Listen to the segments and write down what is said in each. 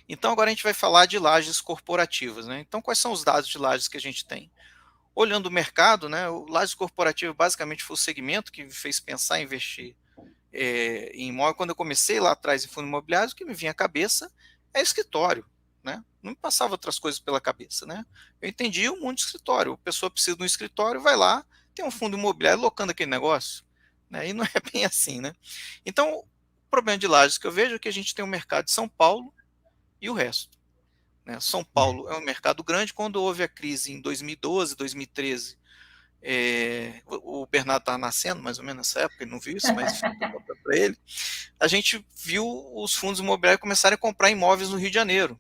Então agora a gente vai falar de lajes corporativas, né? Então quais são os dados de lajes que a gente tem? Olhando o mercado, né, o lajes corporativo basicamente foi o segmento que me fez pensar em investir em imóvel. Quando eu comecei lá atrás em fundo imobiliário, o que me vinha à cabeça é escritório, né? Não me passava outras coisas pela cabeça, né? Eu entendi o mundo de escritório. A pessoa precisa de um escritório, vai lá, tem um fundo imobiliário locando aquele negócio, né? E não é bem assim, né? Então, o problema de lajes que eu vejo é que a gente tem o mercado de São Paulo e o resto, né? São Paulo é um mercado grande. Quando houve a crise em 2012, 2013, o Bernardo estava nascendo, mais ou menos nessa época, ele não viu isso, mas estou contando para ele. A gente viu os fundos imobiliários começarem a comprar imóveis no Rio de Janeiro.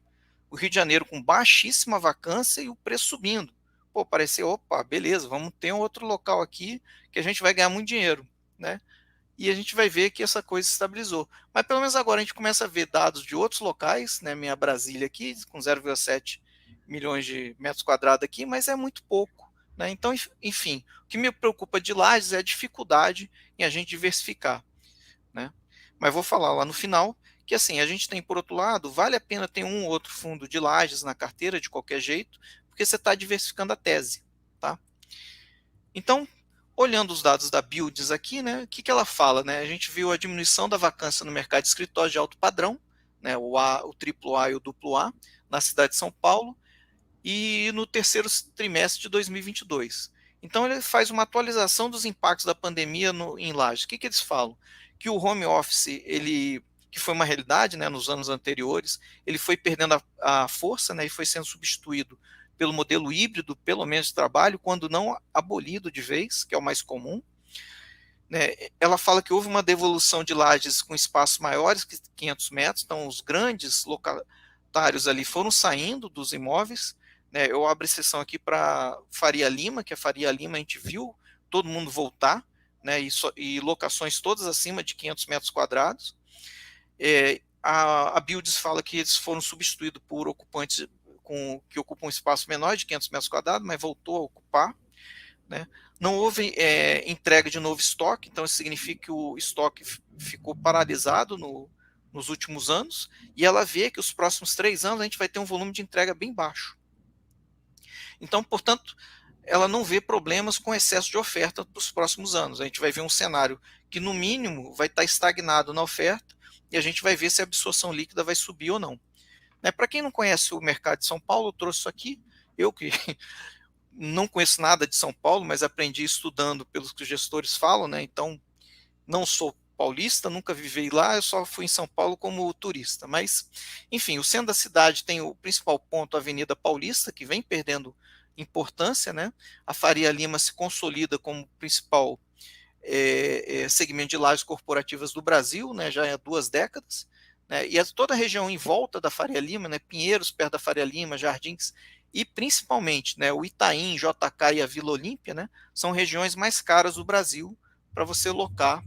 O Rio de Janeiro com baixíssima vacância e o preço subindo. Pô, pareceu, opa, beleza, vamos ter um outro local aqui que a gente vai ganhar muito dinheiro, né? E a gente vai ver que essa coisa se estabilizou. Mas pelo menos agora a gente começa a ver dados de outros locais, né? Minha Brasília aqui, com 0,7 milhões de metros quadrados aqui, mas é muito pouco, né? Então, enfim, o que me preocupa de Lajes é a dificuldade em a gente diversificar, né? Mas vou falar lá no final que assim, a gente tem, por outro lado, vale a pena ter um ou outro fundo de lajes na carteira de qualquer jeito, porque você está diversificando a tese, tá? Então, olhando os dados da Buildings aqui, né, o que, que ela fala, né? A gente viu a diminuição da vacância no mercado de escritórios de alto padrão, né, o triplo A e o duplo A, na cidade de São Paulo, e no terceiro trimestre de 2022. Então ele faz uma atualização dos impactos da pandemia em Lages. O que, que eles falam? Que o home office, ele, que foi uma realidade, né, nos anos anteriores, ele foi perdendo a força, né, e foi sendo substituído pelo modelo híbrido, pelo menos de trabalho, quando não abolido de vez, que é o mais comum, né. Ela fala que houve uma devolução de lajes com espaços maiores que 500 metros, então os grandes locatários ali foram saindo dos imóveis, né. Eu abro exceção aqui para Faria Lima, que a Faria Lima a gente viu todo mundo voltar, né, e locações todas acima de 500 metros quadrados. A Builders fala que eles foram substituídos por ocupantes que ocupam um espaço menor de 500 metros quadrados, mas voltou a ocupar, né? Não houve entrega de novo estoque, então isso significa que o estoque ficou paralisado nos últimos anos, e ela vê que os próximos 3 anos a gente vai ter um volume de entrega bem baixo. Então, portanto, ela não vê problemas com excesso de oferta para os próximos anos. A gente vai ver um cenário que, no mínimo, vai estar estagnado na oferta, e a gente vai ver se a absorção líquida vai subir ou não. Né? Para quem não conhece o mercado de São Paulo, eu trouxe isso aqui. Eu que não conheço nada de São Paulo, mas aprendi estudando pelos que os gestores falam, né? Então, não sou paulista, nunca vivi lá, eu só fui em São Paulo como turista. Mas, enfim, o centro da cidade tem o principal ponto, a Avenida Paulista, que vem perdendo importância, né? A Faria Lima se consolida como principal segmento de lajes corporativas do Brasil, né? Já há 2 décadas. Né, e toda a região em volta da Faria Lima, né, Pinheiros perto da Faria Lima, Jardins, e principalmente, né, o Itaim, JK e a Vila Olímpia, né, são regiões mais caras do Brasil para você locar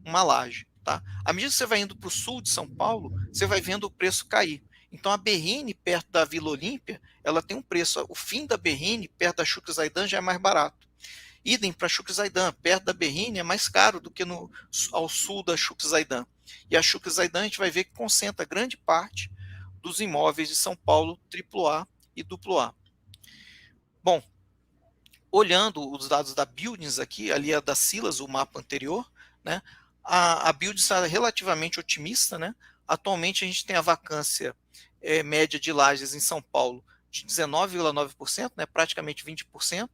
uma laje. Tá? À medida que você vai indo para o sul de São Paulo, você vai vendo o preço cair. Então a Berrine, perto da Vila Olímpia, ela tem um preço. O fim da Berrine, perto da Chucre Zaidan, já é mais barato. Idem para Chucre Zaidan, perto da Berrine, é mais caro do que ao sul da Chucre Zaidan. E a Chucre Zaidan a gente vai ver que concentra grande parte dos imóveis de São Paulo, AAA e AA. Bom, olhando os dados da Buildings aqui, ali é da Silas, o mapa anterior, né, a Buildings está relativamente otimista, né? Atualmente a gente tem a vacância média de lajes em São Paulo de 19,9%, né, praticamente 20%.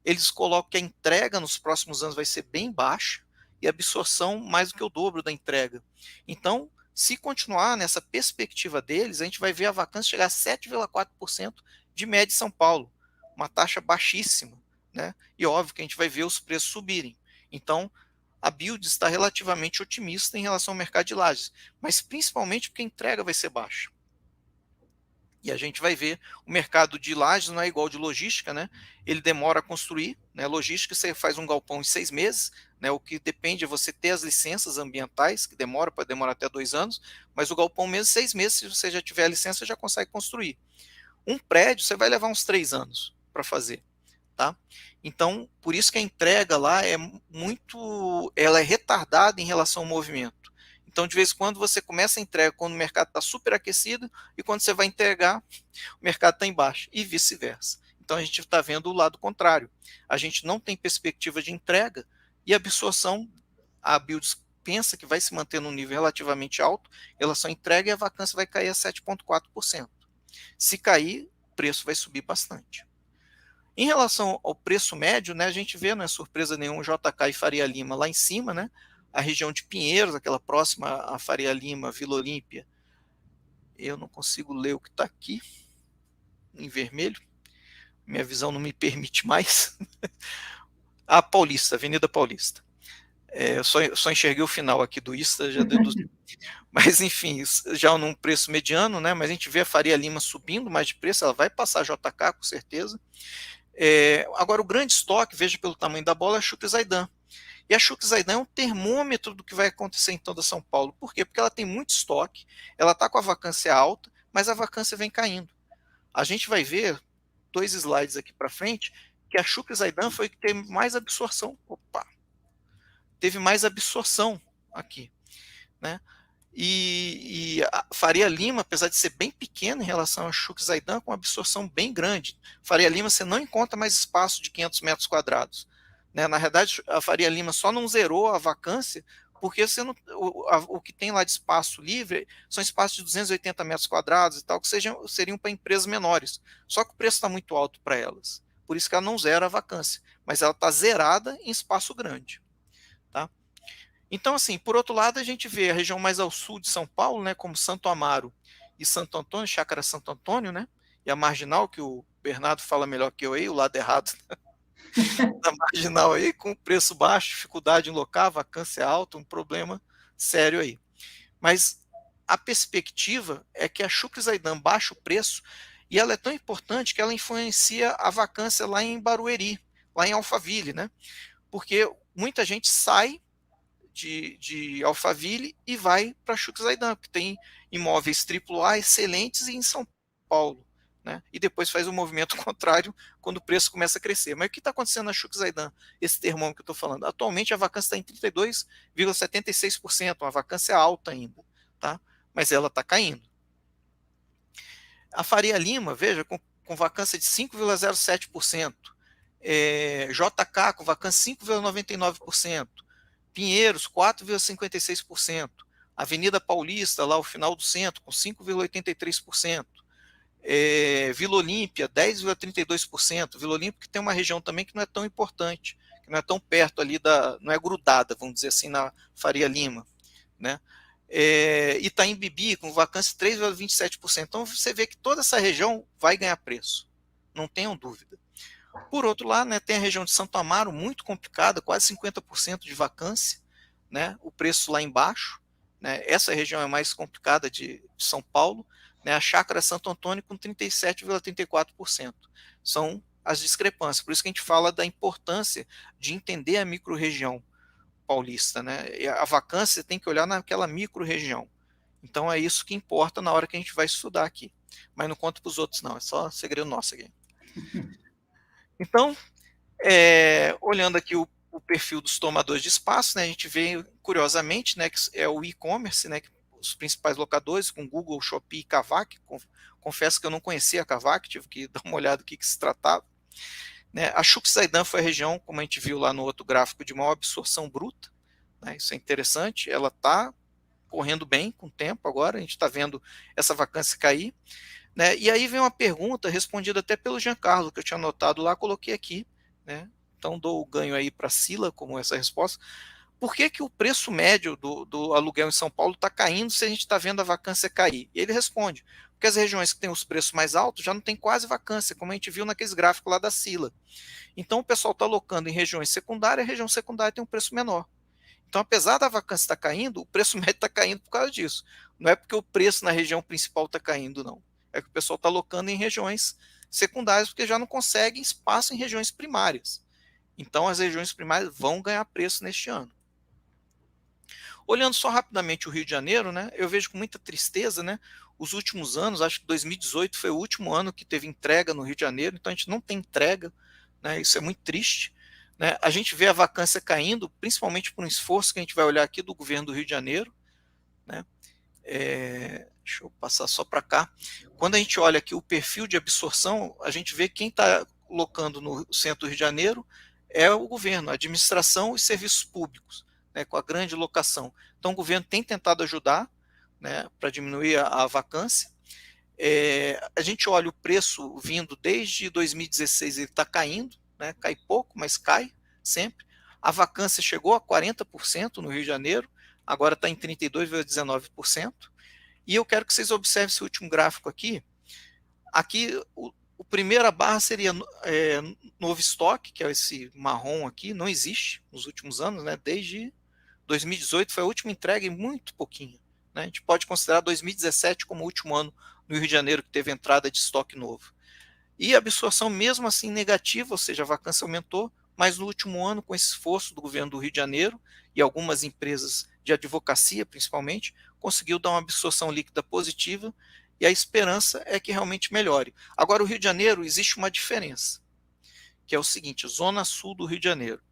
Eles colocam que a entrega nos próximos anos vai ser bem baixa e a absorção mais do que o dobro da entrega. Então, se continuar nessa perspectiva deles, a gente vai ver a vacância chegar a 7,4% de média em São Paulo, uma taxa baixíssima, né? E óbvio que a gente vai ver os preços subirem. Então, a Build está relativamente otimista em relação ao mercado de lajes, mas principalmente porque a entrega vai ser baixa. E a gente vai ver, o mercado de lajes não é igual de logística, né? Ele demora a construir, né? Logística você faz um galpão em 6 meses, né? O que depende é você ter as licenças ambientais, que pode demorar até 2 anos, mas o galpão mesmo, 6 meses, se você já tiver a licença, já consegue construir. Um prédio, você vai levar uns 3 anos para fazer. Tá? Então, por isso que a entrega lá ela é retardada em relação ao movimento. Então, de vez em quando, você começa a entrega quando o mercado está superaquecido e quando você vai entregar, o mercado está embaixo, e vice-versa. Então, a gente está vendo o lado contrário. A gente não tem perspectiva de entrega e a absorção, a Builds pensa que vai se manter num nível relativamente alto em relação à entrega e a vacância vai cair a 7,4%. Se cair, o preço vai subir bastante. Em relação ao preço médio, né, a gente vê, não é surpresa nenhuma, JK e Faria Lima lá em cima, né, a região de Pinheiros, aquela próxima a Faria Lima, Vila Olímpia. Eu não consigo ler o que está aqui em vermelho, minha visão não me permite mais. A Paulista, Avenida Paulista. Eu só enxerguei o final aqui do Ista, já deduzi. Mas enfim, já num preço mediano, né? Mas a gente vê a Faria Lima subindo mais de preço, ela vai passar a JK com certeza. Agora, o grande estoque, veja pelo tamanho da bola, é a Chucre Zaidan. E a Chucre Zaidan é um termômetro do que vai acontecer em toda São Paulo. Por quê? Porque ela tem muito estoque, ela está com a vacância alta, mas a vacância vem caindo. A gente vai ver, 2 slides aqui para frente, que a Chucre Zaidan foi que teve mais absorção. Teve mais absorção aqui, né? E a Faria Lima, apesar de ser bem pequena em relação a Chucre Zaidan, com uma absorção bem grande. Faria Lima você não encontra mais espaço de 500 metros quadrados. Né? Na verdade, a Faria Lima só não zerou a vacância porque você não, o que tem lá de espaço livre são espaços de 280 metros quadrados e tal, que seriam para empresas menores. Só que o preço está muito alto para elas. Por isso que ela não zera a vacância. Mas ela está zerada em espaço grande. Tá? Então, assim, por outro lado, a gente vê a região mais ao sul de São Paulo, né, como Santo Amaro e Santo Antônio, Chácara Santo Antônio, né, e a Marginal, que o Bernardo fala melhor que eu aí, o lado errado da Marginal aí, com preço baixo, dificuldade em locar, vacância alta, um problema sério aí. Mas a perspectiva é que a Chucre Zaidan baixa o preço e ela é tão importante que ela influencia a vacância lá em Barueri, lá em Alphaville, né, porque muita gente sai de Alphaville e vai para Chucre Zaidan, que tem imóveis AAA excelentes em São Paulo. Né? E depois faz o movimento contrário quando o preço começa a crescer. Mas o que está acontecendo na Chucre Zaidan, esse termômetro que eu estou falando? Atualmente a vacância está em 32,76%, uma vacância alta ainda, tá? Mas ela está caindo. A Faria Lima, veja, com vacância de 5,07%, JK com vacância 5,99%, Pinheiros, 4,56%. Avenida Paulista, lá o final do centro, com 5,83%. Vila Olímpia, 10,32%. Vila Olímpia que tem uma região também que não é tão importante, que não é tão perto ali, não é grudada, vamos dizer assim, na Faria Lima. Né? Itaim Bibi, com vacância 3,27%. Então você vê que toda essa região vai ganhar preço, não tenham dúvida. Por outro lado, né, tem a região de Santo Amaro, muito complicada, quase 50% de vacância, né, o preço lá embaixo. Né, essa região é mais complicada de São Paulo. Né, a Chácara Santo Antônio com 37,34%. São as discrepâncias. Por isso que a gente fala da importância de entender a microrregião paulista. Né, e a vacância tem que olhar naquela microrregião. Então é isso que importa na hora que a gente vai estudar aqui. Mas não conta para os outros, não. É só segredo nosso aqui. Então, olhando aqui o perfil dos tomadores de espaço, né, a gente vê, curiosamente, né, que é o e-commerce, né, os principais locadores, com Google, Shopee e Kavak. Confesso que eu não conhecia a Kavak, tive que dar uma olhada do que se tratava. Né. A Chucre Zaidan foi a região, como a gente viu lá no outro gráfico, de maior absorção bruta. Né, isso é interessante, ela está correndo bem com o tempo agora, a gente está vendo essa vacância cair. Né, e aí vem uma pergunta respondida até pelo Giancarlo, que eu tinha anotado lá, coloquei aqui. Né, então dou o ganho aí para a Sila como essa resposta. Por que, que o preço médio do aluguel em São Paulo está caindo se a gente está vendo a vacância cair? E ele responde, porque as regiões que têm os preços mais altos já não tem quase vacância, como a gente viu naqueles gráficos lá da Sila. Então o pessoal está alocando em regiões secundárias, a região secundária tem um preço menor. Então, apesar da vacância estar caindo, o preço médio está caindo por causa disso. Não é porque o preço na região principal está caindo, não. É que o pessoal está alocando em regiões secundárias porque já não consegue espaço em regiões primárias. Então, as regiões primárias vão ganhar preço neste ano. Olhando só rapidamente o Rio de Janeiro, né, eu vejo com muita tristeza, né, os últimos anos, acho que 2018 foi o último ano que teve entrega no Rio de Janeiro, então a gente não tem entrega, né, isso é muito triste. Né, a gente vê a vacância caindo, principalmente por um esforço que a gente vai olhar aqui do governo do Rio de Janeiro. né? Deixa eu passar só para cá. Quando a gente olha aqui o perfil de absorção, a gente vê quem está colocando no centro do Rio de Janeiro é o governo, a administração e serviços públicos, né, com a grande locação. Então o governo tem tentado ajudar, né, para diminuir a vacância. A gente olha o preço vindo desde 2016, ele está caindo, né, cai pouco, mas cai sempre. A vacância chegou a 40% no Rio de Janeiro, agora está em 32,19%. E eu quero que vocês observem esse último gráfico aqui. Aqui, o primeira barra seria novo estoque, que é esse marrom aqui, não existe nos últimos anos, né? Desde 2018 foi a última entrega e muito pouquinho, né? A gente pode considerar 2017 como o último ano no Rio de Janeiro que teve entrada de estoque novo. E a absorção mesmo assim negativa, ou seja, a vacância aumentou, mas no último ano, com esse esforço do governo do Rio de Janeiro e algumas empresas de advocacia, principalmente, conseguiu dar uma absorção líquida positiva e a esperança é que realmente melhore. Agora, o Rio de Janeiro, existe uma diferença, que é o seguinte, zona sul do Rio de Janeiro.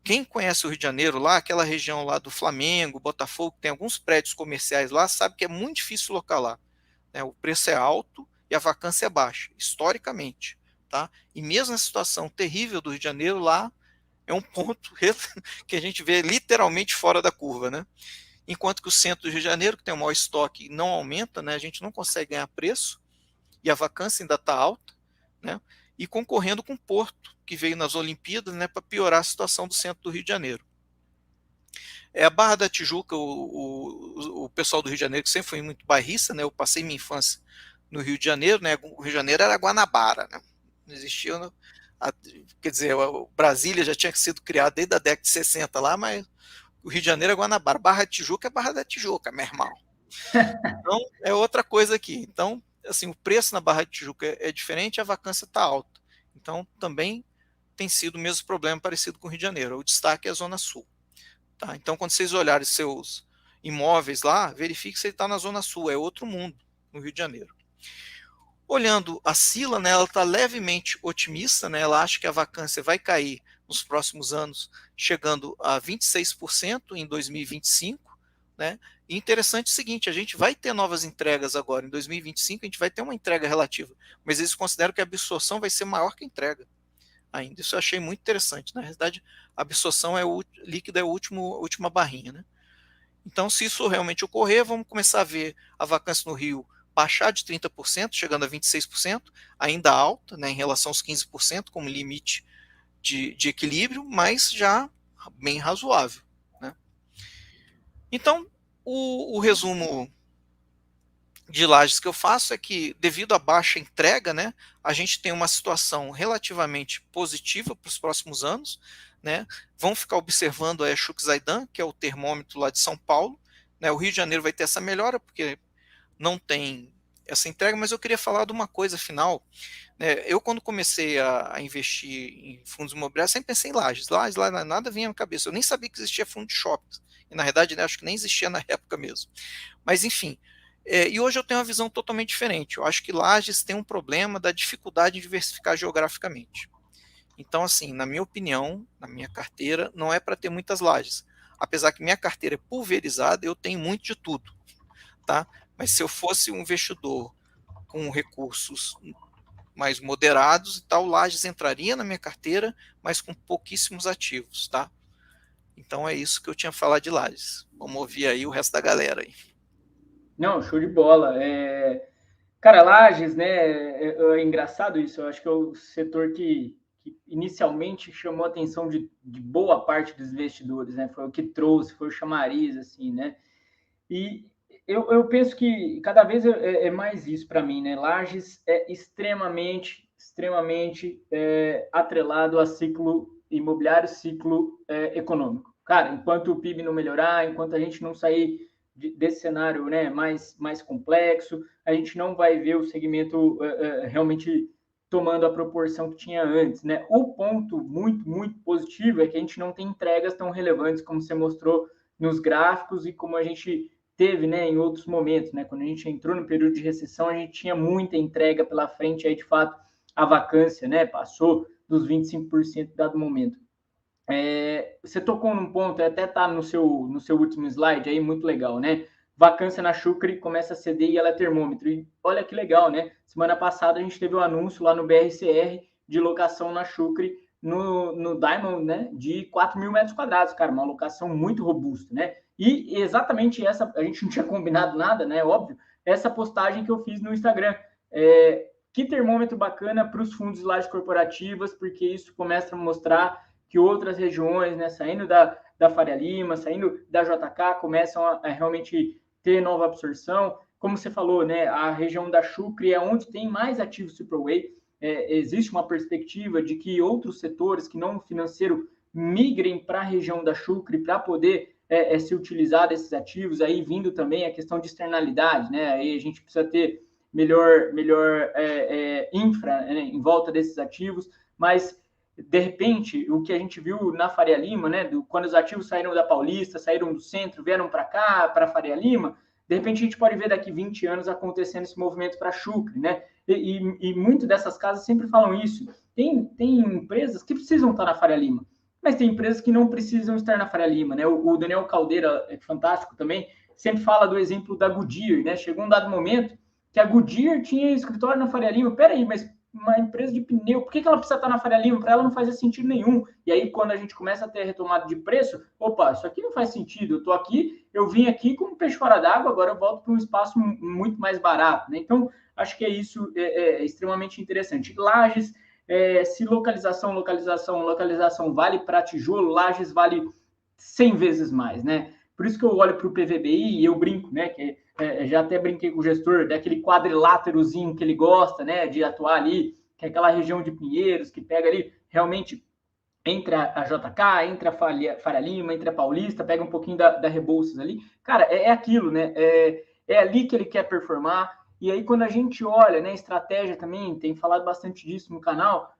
Quem conhece o Rio de Janeiro lá, aquela região lá do Flamengo, Botafogo, tem alguns prédios comerciais lá, sabe que é muito difícil locar lá, né? O preço é alto e a vacância é baixa, historicamente. Tá? E mesmo na situação terrível do Rio de Janeiro, lá é um ponto que a gente vê literalmente fora da curva. Né? Enquanto que o centro do Rio de Janeiro, que tem o maior estoque, não aumenta, né? A gente não consegue ganhar preço e a vacância ainda está alta, né? E concorrendo com o Porto, que veio nas Olimpíadas, né, para piorar a situação do centro do Rio de Janeiro. A Barra da Tijuca, o pessoal do Rio de Janeiro, que sempre foi muito bairrista, né? Eu passei minha infância no Rio de Janeiro, né? O Rio de Janeiro era Guanabara, né? Não existia, quer dizer, Brasília já tinha sido criada desde a década de 60 lá, mas o Rio de Janeiro é Guanabara. Barra da Tijuca é Barra da Tijuca, meu irmão. Então, é outra coisa aqui. Então, assim, o preço na Barra da Tijuca é diferente, a vacância está alta. Então, também tem sido o mesmo problema parecido com o Rio de Janeiro. O destaque é a Zona Sul. Tá? Então, quando vocês olharem seus imóveis lá, verifique se ele está na Zona Sul, é outro mundo no Rio de Janeiro. Olhando a Sila, né, ela está levemente otimista, né, ela acha que a vacância vai cair nos próximos anos, chegando a 26% em 2025. Né? E interessante é o seguinte, a gente vai ter novas entregas agora, em 2025 a gente vai ter uma entrega relativa, mas eles consideram que a absorção vai ser maior que a entrega ainda. Isso eu achei muito interessante. Na verdade, a absorção líquida é a última barrinha. Né? Então, se isso realmente ocorrer, vamos começar a ver a vacância no Rio baixar de 30%, chegando a 26%, ainda alta, né, em relação aos 15% como limite de equilíbrio, mas já bem razoável. Né? Então, o resumo de Lajes que eu faço é que, devido à baixa entrega, né, a gente tem uma situação relativamente positiva para os próximos anos. Né? Vão ficar observando a Exuc Zaidan, que é o termômetro lá de São Paulo. Né? O Rio de Janeiro vai ter essa melhora, porque não tem essa entrega, mas eu queria falar de uma coisa final. Né? Eu, quando comecei a investir em fundos imobiliários, sempre pensei em Lajes. Lajes, lá nada vinha na minha cabeça. Eu nem sabia que existia fundo de shoppings. E, na verdade, né, acho que nem existia na época mesmo. Mas, enfim. E hoje eu tenho uma visão totalmente diferente. Eu acho que Lajes tem um problema da dificuldade de diversificar geograficamente. Então, assim, na minha opinião, na minha carteira, não é para ter muitas lajes. Apesar que minha carteira é pulverizada, eu tenho muito de tudo. Tá? Mas se eu fosse um investidor com recursos mais moderados e tal, Lajes entraria na minha carteira, mas com pouquíssimos ativos, tá? Então é isso que eu tinha a falar de Lajes. Vamos ouvir aí o resto da galera aí. Não, show de bola. Cara, Lajes, né? É engraçado isso. Eu acho que é o setor que inicialmente chamou a atenção de boa parte dos investidores, né? Foi o que trouxe, foi o chamariz, assim, né? E eu penso que cada vez é mais isso para mim, né? Lajes é extremamente atrelado a ciclo imobiliário, ciclo econômico. Cara, enquanto o PIB não melhorar, enquanto a gente não sair desse cenário, né, mais complexo, a gente não vai ver o segmento realmente tomando a proporção que tinha antes, né? O ponto muito positivo é que a gente não tem entregas tão relevantes como você mostrou nos gráficos e como a gente teve, né, em outros momentos, né? Quando a gente entrou no período de recessão, a gente tinha muita entrega pela frente, aí de fato a vacância, né, passou dos 25% dado momento. Você tocou num ponto, até tá no seu último slide aí, muito legal, né? vacância na Chucre começa a ceder e ela é termômetro. E olha que legal, né? Semana passada a gente teve um anúncio lá no BRCR de locação na Chucre no Diamond, né? De 4 mil metros quadrados, cara, uma locação muito robusta, né? E exatamente essa, a gente não tinha combinado nada, né? Óbvio, essa postagem que eu fiz no Instagram. Que termômetro bacana para os fundos de lajes corporativas, porque isso começa a mostrar que outras regiões, né, saindo da Faria Lima, saindo da JK, começam a realmente ter nova absorção. Como você falou, né, a região da Chucre é onde tem mais ativos Superway. Existe uma perspectiva de que outros setores que não financeiro migrem para a região da Chucre para poder se utilizar desses ativos, aí vindo também a questão de externalidade, né? Aí a gente precisa ter melhor infra, né, em volta desses ativos, mas de repente o que a gente viu na Faria Lima, né, quando os ativos saíram da Paulista, saíram do centro, vieram para cá, para a Faria Lima, de repente a gente pode ver daqui 20 anos acontecendo esse movimento para Chucre, né? E muito dessas casas sempre falam isso. Tem empresas que precisam estar na Faria Lima, mas tem empresas que não precisam estar na Faria Lima, né? O Daniel Caldeira, é fantástico também, sempre fala do exemplo da Goodyear, né? Chegou um dado momento que a Goodyear tinha escritório na Faria Lima. Peraí, mas uma empresa de pneu, por que ela precisa estar na Faria Lima? Para ela não faz sentido nenhum. E aí, quando a gente começa a ter retomada de preço, opa, isso aqui não faz sentido. Eu estou aqui, eu vim aqui com um peixe fora d'água, agora eu volto para um espaço muito mais barato, né? Então, acho que isso é extremamente interessante. Lajes, se localização vale para tijolo, Lajes vale 100 vezes mais, né? Por isso que eu olho para o PVBI e eu brinco, né? Que já até brinquei com o gestor, daquele quadriláterozinho que ele gosta, né? De atuar ali, que é aquela região de Pinheiros, que pega ali realmente entre a JK, entre a Faria Lima, entre a Paulista, pega um pouquinho da Rebouças ali. Cara, é aquilo, né? É ali que ele quer performar. E aí, quando a gente olha, né? Estratégia também, tem falado bastante disso no canal.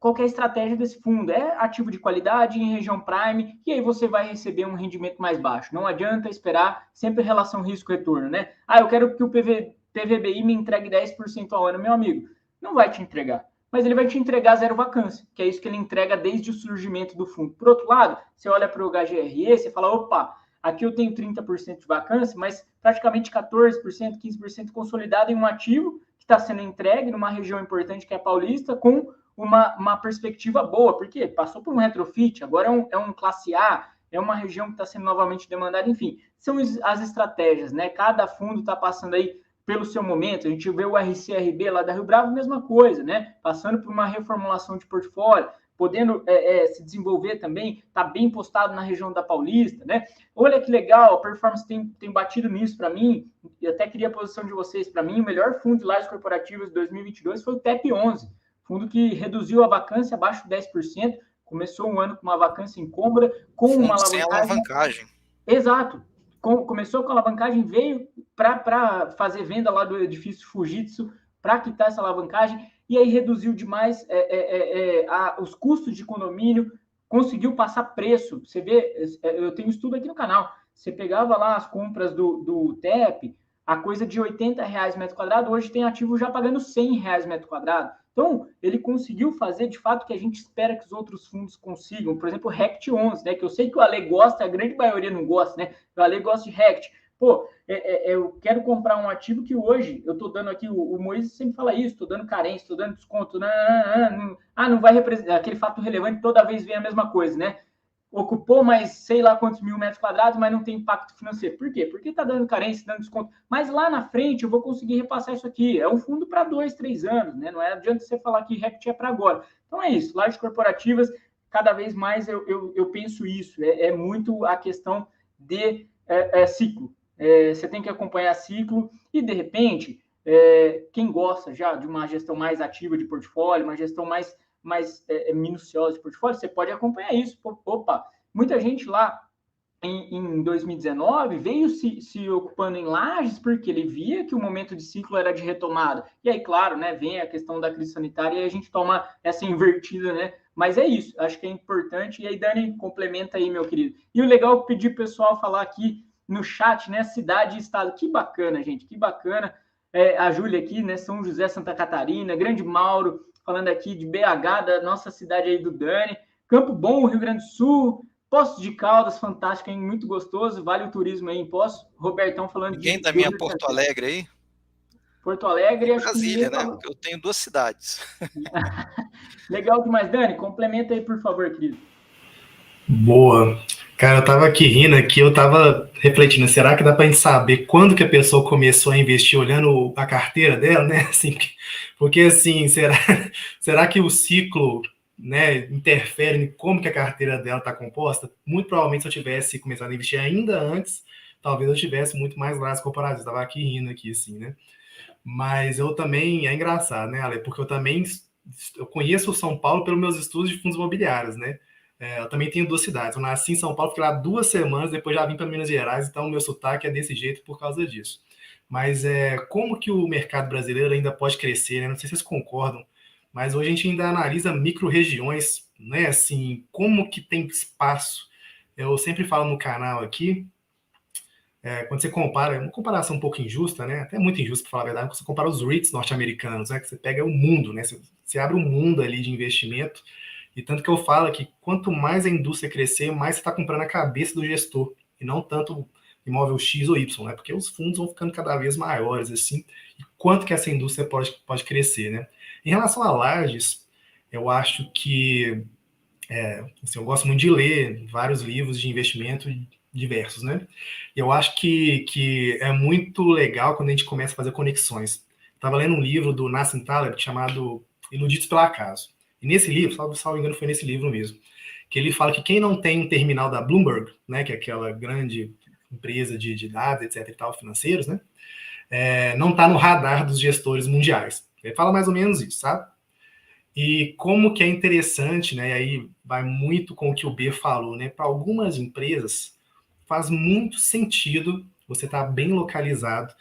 Qual é a estratégia desse fundo? É ativo de qualidade em região prime, e aí você vai receber um rendimento mais baixo. Não adianta esperar sempre relação risco-retorno, né? Eu quero que o PVBI me entregue 10% ao ano, meu amigo. Não vai te entregar, mas ele vai te entregar zero vacância, que é isso que ele entrega desde o surgimento do fundo. Por outro lado, você olha para o HGRE, você fala, opa, aqui eu tenho 30% de vacância, mas praticamente 14%, 15% consolidado em um ativo que está sendo entregue numa região importante que é a Paulista, com uma perspectiva boa, porque passou por um retrofit, agora é um classe A, é uma região que está sendo novamente demandada, enfim, são as estratégias, né? Cada fundo está passando aí pelo seu momento. A gente vê o RCRB lá da Rio Bravo, mesma coisa, né? Passando por uma reformulação de portfólio, podendo se desenvolver também, está bem postado na região da Paulista, né? Olha que legal, a Performance tem batido nisso para mim, e até queria a posição de vocês. Para mim, o melhor fundo de lajes corporativas de 2022 foi o TEP11, fundo que reduziu a vacância abaixo de 10%, começou um ano com uma vacância incômoda, com fundo uma alavancagem. Sem alavancagem. Exato. Começou com a alavancagem, veio para fazer venda lá do edifício Fujitsu, para quitar essa alavancagem, e aí reduziu demais os custos de condomínio, conseguiu passar preço. Você vê, eu tenho estudo aqui no canal, você pegava lá as compras do TEP, a coisa de R$80 metro quadrado, hoje tem ativo já pagando R$100 metro quadrado. Então, ele conseguiu fazer, de fato, o que a gente espera que os outros fundos consigam. Por exemplo, o RECT 11, né? Que eu sei que o Ale gosta, a grande maioria não gosta, né? O Ale gosta de RECT. Pô, eu quero comprar um ativo que hoje, eu estou dando aqui, o Moisés sempre fala isso, estou dando carência, estou dando desconto. Não vai representar, aquele fato relevante, toda vez vem a mesma coisa, né? Ocupou mais sei lá quantos mil metros quadrados, mas não tem impacto financeiro. Por quê? Porque está dando carência, dando desconto. Mas lá na frente eu vou conseguir repassar isso aqui. É um fundo para 2, 3 anos, né? Não adianta você falar que RECT é para agora. Então é isso. Lajes corporativas, cada vez mais eu penso isso. É muito a questão de ciclo. Você tem que acompanhar ciclo e, de repente, quem gosta já de uma gestão mais ativa de portfólio, uma gestão mais minuciosa de portfólio, você pode acompanhar isso. Opa, muita gente lá em 2019 veio se ocupando em lajes porque ele via que o momento de ciclo era de retomada. E aí, claro, né, vem a questão da crise sanitária e a gente toma essa invertida, né? Mas é isso, acho que é importante. E aí, Dani, complementa aí, meu querido. E o legal é pedir o pessoal falar aqui no chat, né, cidade e estado. Que bacana, gente, que bacana. A Júlia aqui, né, São José, Santa Catarina, Grande Mauro, falando aqui de BH, da nossa cidade aí do Dani, Campo Bom, Rio Grande do Sul, Poços de Caldas, fantástico, hein? Muito gostoso, vale o turismo aí em Poços. Robertão falando Ninguém de da minha Porto Alegre aí? Porto E Alegre, acho que Brasília, ninguém né? falou. Porque eu tenho 2 cidades. Legal demais, Dani. Complementa aí, por favor, querido. Boa. Cara, eu tava aqui rindo aqui, eu tava refletindo, será que dá pra gente saber quando que a pessoa começou a investir olhando a carteira dela, né? Assim, porque assim, será que o ciclo, né, interfere em como que a carteira dela está composta? Muito provavelmente se eu tivesse começado a investir ainda antes, talvez eu tivesse muito mais lados comparados. Eu tava aqui rindo aqui, assim, né? Mas eu também, é engraçado, né, Ale? Porque eu conheço o São Paulo pelos meus estudos de fundos imobiliários, né? Eu também tenho 2 cidades. Eu nasci em São Paulo, fiquei lá 2 semanas, depois já vim para Minas Gerais, então o meu sotaque é desse jeito por causa disso. Mas como que o mercado brasileiro ainda pode crescer, né? Não sei se vocês concordam, mas hoje a gente ainda analisa micro-regiões, né? Assim, como que tem espaço. Eu sempre falo no canal aqui, quando você compara, é uma comparação um pouco injusta, né? Até muito injusta, para falar a verdade, quando você compara os REITs norte-americanos, né? Que você pega o mundo, né? Você abre um mundo ali de investimento, e tanto que eu falo que quanto mais a indústria crescer, mais você está comprando a cabeça do gestor, e não tanto imóvel X ou Y, né? Porque os fundos vão ficando cada vez maiores, assim, e quanto que essa indústria pode crescer, né? Em relação a lajes, eu acho que assim, eu gosto muito de ler vários livros de investimento diversos, né? Eu acho que é muito legal quando a gente começa a fazer conexões. Estava lendo um livro do Nassim Taleb chamado Iludidos pelo Acaso. E nesse livro, salvo engano, foi nesse livro mesmo, que ele fala que quem não tem um terminal da Bloomberg, né, que é aquela grande empresa de dados, etc. e tal, financeiros, né, não está no radar dos gestores mundiais. Ele fala mais ou menos isso, sabe? E como que é interessante, né? E aí vai muito com o que o B falou, né? Para algumas empresas faz muito sentido você estar bem localizado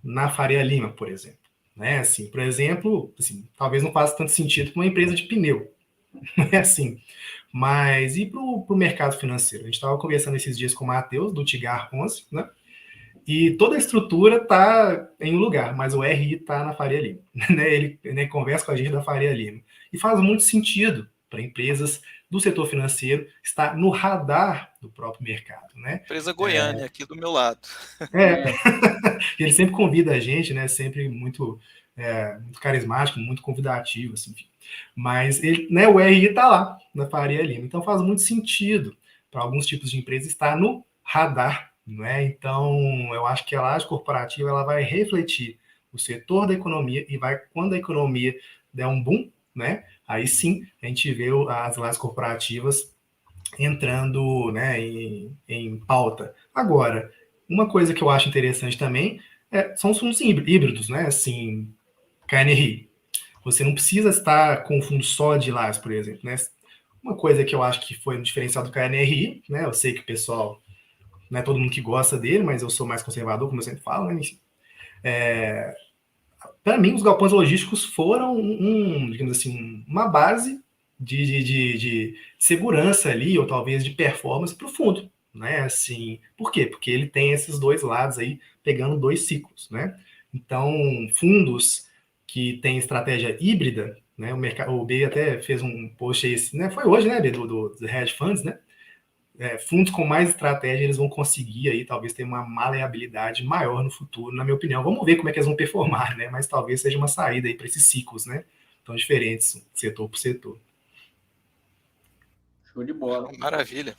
na Faria Lima, por exemplo. Né? Assim, por exemplo, assim, talvez não faça tanto sentido para uma empresa de pneu, não é assim. Mas e para o mercado financeiro? A gente estava conversando esses dias com o Matheus, do Tigar 11, né? E toda a estrutura está em um lugar, mas o RI está na Faria Lima. Né? Ele, né, conversa com a gente da Faria Lima. E faz muito sentido para empresas do setor financeiro estar no radar do próprio mercado. Né? Empresa Goiânia, aqui do meu lado. É, ele sempre convida a gente, né? Sempre muito carismático, muito convidativo, assim, enfim. Mas ele, né, o RI está lá, na Faria Lima. Então faz muito sentido para alguns tipos de empresas estar no radar, não é? Então eu acho que a laje corporativa ela vai refletir o setor da economia e vai, quando a economia der um boom, né? Aí sim a gente vê as lajes corporativas entrando, né, em pauta. Agora, uma coisa que eu acho interessante também são os fundos híbridos, né? Assim, KNRI. Você não precisa estar com um fundo só de lajes, por exemplo, né? Uma coisa que eu acho que foi um diferencial do KNRI, né? Eu sei que o pessoal, não é todo mundo que gosta dele, mas eu sou mais conservador, como eu sempre falo, né? Para mim, os galpões logísticos foram digamos assim, uma base de segurança ali, ou talvez de performance para o fundo, né? Assim, por quê? Porque ele tem esses dois lados aí, pegando 2 ciclos, né? Então, fundos que têm estratégia híbrida, né? O B até fez um post aí, né? Foi hoje, né, B, do hedge funds, né? Fundos com mais estratégia, eles vão conseguir aí, talvez, ter uma maleabilidade maior no futuro, na minha opinião. Vamos ver como é que eles vão performar, né? Mas talvez seja uma saída aí para esses ciclos, né? Tão diferentes, setor por setor. Show de bola. Maravilha.